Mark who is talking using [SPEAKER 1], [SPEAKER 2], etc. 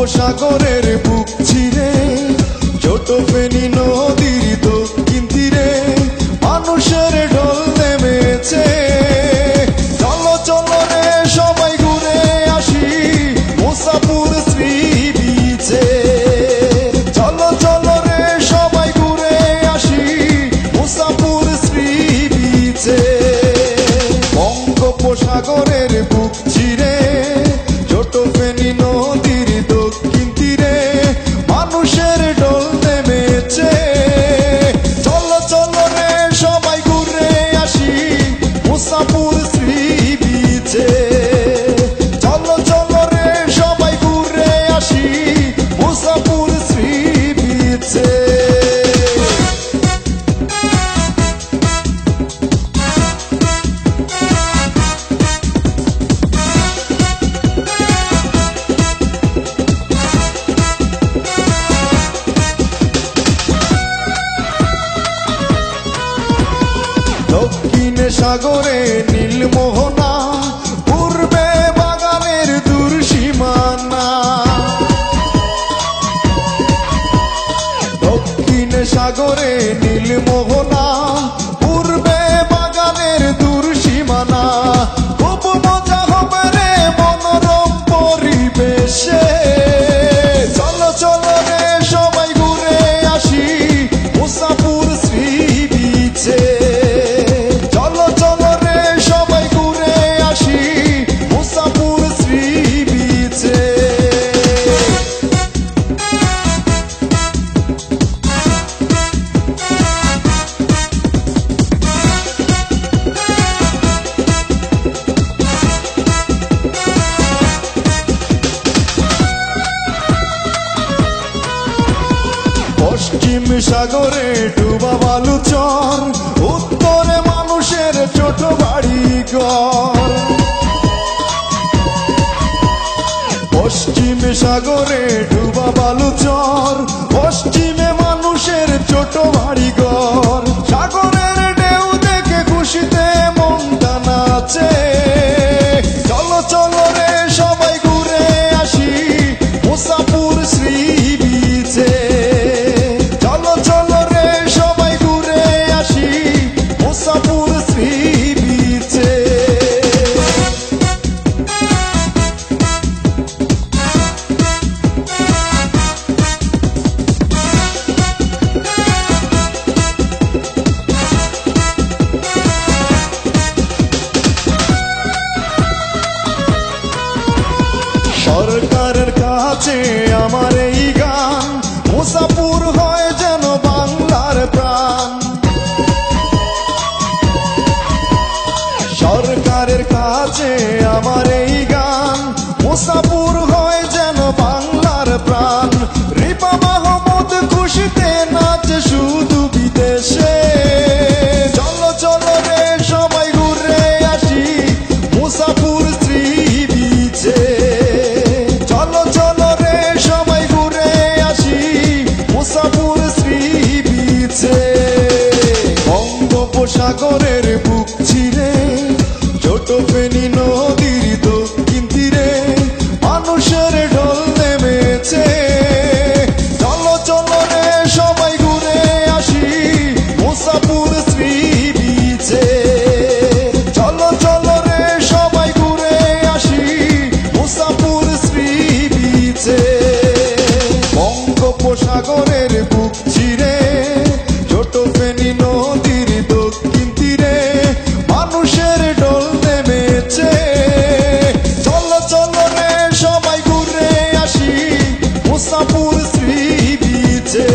[SPEAKER 1] বঙ্গোপসাগরের বুক চিরে ছোট ফেনী নদীর দক্ষিণ তীরে মানুষের ঢল নেমেছে। চলো চলো রে সবাই ঘুরে আসি মুসাপুর শ্রী বিচে। চলো চলো রে সবাই ঘুরে আসি মুসাপুর শ্রী বিচে। বঙ্গোপসাগরের বুক চিরে ছোট ফেনী নদীর দক্ষিণ তীরে মানুষের ঢল নেমেছে। চলো চলো রে সবাই ঘুরে আসি মুসাপুর শ্রী বিচে। চলো চলো রে সবাই ঘুরে আসি মুসাপুর শ্রী বিচে। দক্ষিণে সাগরে নীলমোহনা পূর্বে বাগানের দূর সীমানা। দক্ষিণে সাগরে নীলমোহনা পূর্বে বাগানের দূর সীমানা। খুব মজা হবে রে মনোরম পরিবেশে। চলো চলো রে সবাই ঘুরে আসি মুসাপুর শ্রী বিচে। চলো চলো রে সবাই ঘুরে আসি মুসাপুর শ্রী বিচে। পশ্চিম সাগরে ডুবা বালুচর উত্তরে মানুষের ছোট বাড়ি ঘর। পশ্চিম সাগরে ডুবা বালুচর পশ্চিমে মানুষের ছোট বাড়ি ঘর। সাগরের ঢেউ দেখে খুশিতে মনটা নাচে। চলো চলো রে সবাই ঘুরে আসি মুসাপুর শ্রী বিচে। চলো চলো রে সবাই ঘুরে আসি মুসাপুর শ্রী বিচে। সরকারের কাছে আমার এই গান মুসাপুর হয় যেন বাংলার প্রাণ। সরকারের কাছে আমার এই গান মুসাপুর হয় যেন বাংলার প্রাণ। রিপা মাহমুদ খুশিতে নাচে শুধু বিদেশে। চলো চলো রে সবাই ঘুরে আসি মুসাপুর শ্রী বিচে। চলো চলো রে সবাই ঘুরে আসি মুসাপুর শ্রী বিচে। বঙ্গোপসাগরের বুক চিরে ছোট ফেনী নদীর দক্ষিণ তীরে মানুষের ঢল নেমেছে। চলো চলো রে সবাই ঘুরে আসি মুসাপুর শ্রী বিচে। চলো চলো রে সবাই ঘুরে আসি মুসাপুর শ্রী বিচে। বঙ্গোপসাগরের বুক চিরে ছোট ফেনী নদীর দক্ষিণ তীরে মানুষের ঢল নেমেছে। চলো চলো রে সবাই ঘুরে আসি মুসাপুর শ্রী বিচে।